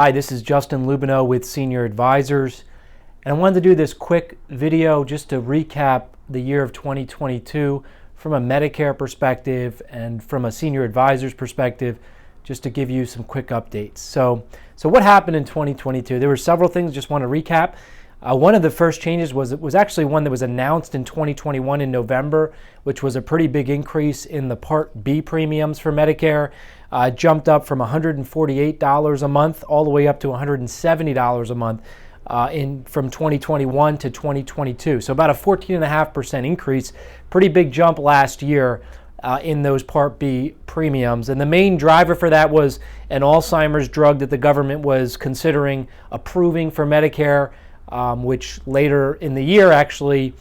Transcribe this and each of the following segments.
Hi, this is Justin Lubino with Senior Advisors, and I wanted to do this quick video just to recap the year of 2022 from a Medicare perspective and from a Senior Advisor's perspective, just to give you some quick updates. So what happened in 2022? There were several things I just want to recap. One of the first changes was actually one that was announced in 2021 in November, which was a pretty big increase in the Part B premiums for Medicare. Jumped up from $148 a month all the way up to $170 a month from 2021 to 2022. So about a 14.5% increase. Pretty big jump last year in those Part B premiums. And the main driver for that was an Alzheimer's drug that the government was considering approving for Medicare, which later in the year actually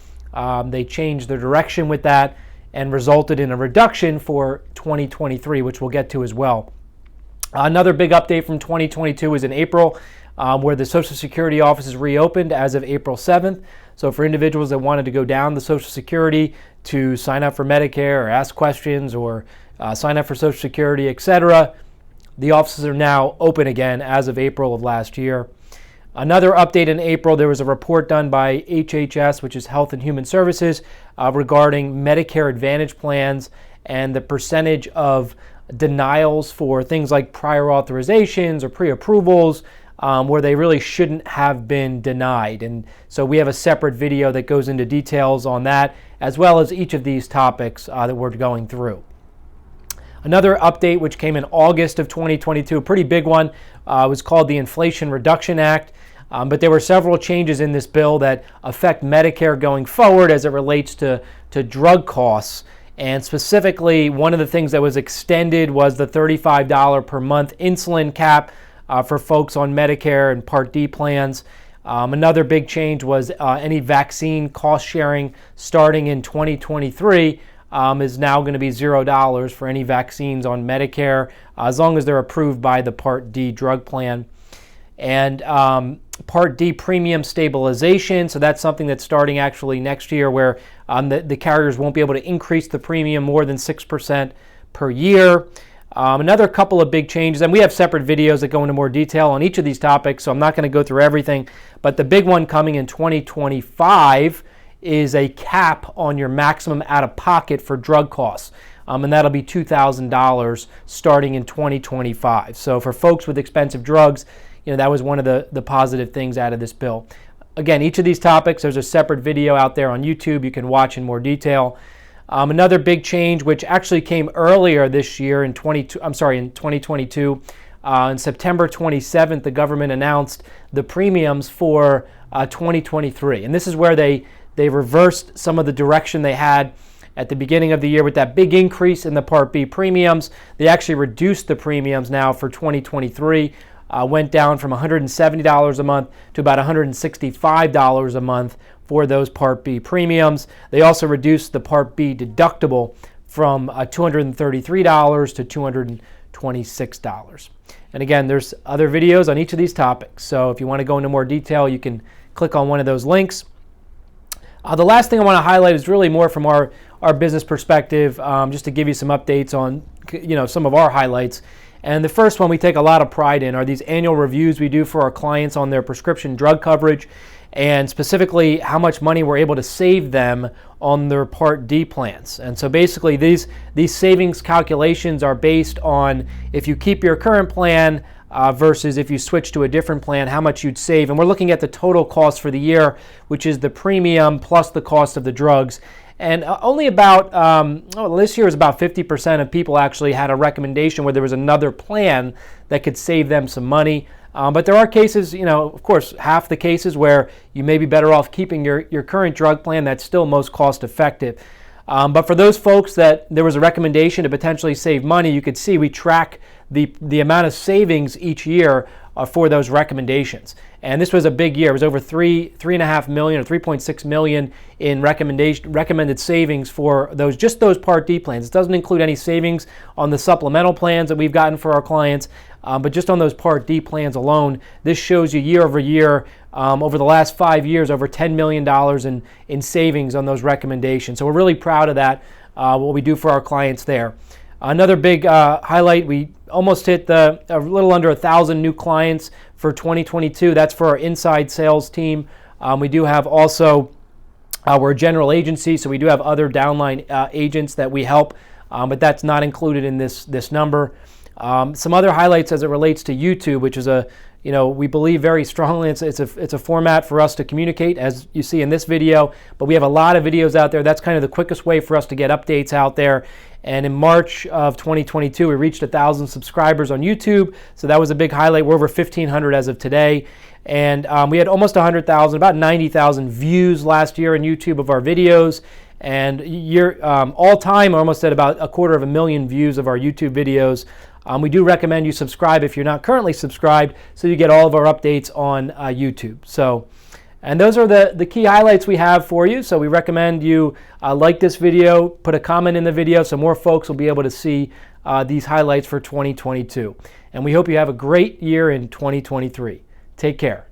they changed their direction with that and resulted in a reduction for 2023, which we'll get to as well. Another big update from 2022 was in April, where the Social Security offices reopened as of April 7th. So for individuals that wanted to go down the Social Security to sign up for Medicare or ask questions or sign up for Social Security, etc., the offices are now open again as of April of last year. Another update in April, there was a report done by HHS, which is Health and Human Services, regarding Medicare Advantage plans and the percentage of denials for things like prior authorizations or pre-approvals where they really shouldn't have been denied. And so we have a separate video that goes into details on that, as well as each of these topics that we're going through. Another update, which came in August of 2022, a pretty big one, was called the Inflation Reduction Act. But there were several changes in this bill that affect Medicare going forward as it relates to drug costs. And specifically, one of the things that was extended was the $35 per month insulin cap for folks on Medicare and Part D plans. Another big change was any vaccine cost sharing starting in 2023 is now going to be $0 for any vaccines on Medicare, as long as they're approved by the Part D drug plan. And Part D premium stabilization, so that's something that's starting actually next year, where the carriers won't be able to increase the premium more than 6% per year. Another couple of big changes, and we have separate videos that go into more detail on each of these topics, so I'm not going to go through everything, but the big one coming in 2025 is a cap on your maximum out-of-pocket for drug costs. And that'll be $2,000 starting in 2025. So for folks with expensive drugs, that was one of the positive things out of this bill. Again, each of these topics, there's a separate video out there on YouTube you can watch in more detail. Another big change, which actually came earlier this year in 2022, on September 27th, the government announced the premiums for 2023. And this is where they reversed some of the direction they had at the beginning of the year with that big increase in the Part B premiums. They actually reduced the premiums now for 2023. Went down from $170 a month to about $165 a month for those Part B premiums. They also reduced the Part B deductible from $233 to $226. And again, there's other videos on each of these topics. So if you want to go into more detail, you can click on one of those links. The last thing I want to highlight is really more from our business perspective, just to give you some updates on some of our highlights. And the first one we take a lot of pride in are these annual reviews we do for our clients on their prescription drug coverage, and specifically how much money we're able to save them on their Part D plans. And so basically these savings calculations are based on if you keep your current plan versus if you switch to a different plan, how much you'd save. And we're looking at the total cost for the year, which is the premium plus the cost of the drugs. And only about, this year is about 50% of people actually had a recommendation where there was another plan that could save them some money. But there are cases, of course, half the cases where you may be better off keeping your current drug plan that's still most cost effective. But for those folks that there was a recommendation to potentially save money, you could see we track the amount of savings each year for those recommendations. And this was a big year. It was over $3.5 million or $3.6 million in recommended savings for those Part D plans. It doesn't include any savings on the supplemental plans that we've gotten for our clients, but just on those Part D plans alone, this shows you year over year, over the last 5 years, over $10 million in savings on those recommendations. So we're really proud of that, what we do for our clients there. Another big highlight, we almost hit a little under 1,000 new clients for 2022. That's for our inside sales team. We do have also, we're a general agency, so we do have other downline agents that we help, but that's not included in this number. Some other highlights as it relates to YouTube, which is we believe very strongly it's a format for us to communicate, as you see in this video, but we have a lot of videos out there. That's kind of the quickest way for us to get updates out there. And in March of 2022, we reached 1,000 subscribers on YouTube, so that was a big highlight. We're over 1,500 as of today. And we had almost 100,000, about 90,000 views last year on YouTube of our videos. And all time, almost at about 250,000 views of our YouTube videos. We do recommend you subscribe if you're not currently subscribed, so you get all of our updates on YouTube. And those are the key highlights we have for you. So we recommend you like this video, put a comment in the video so more folks will be able to see these highlights for 2022. And we hope you have a great year in 2023. Take care.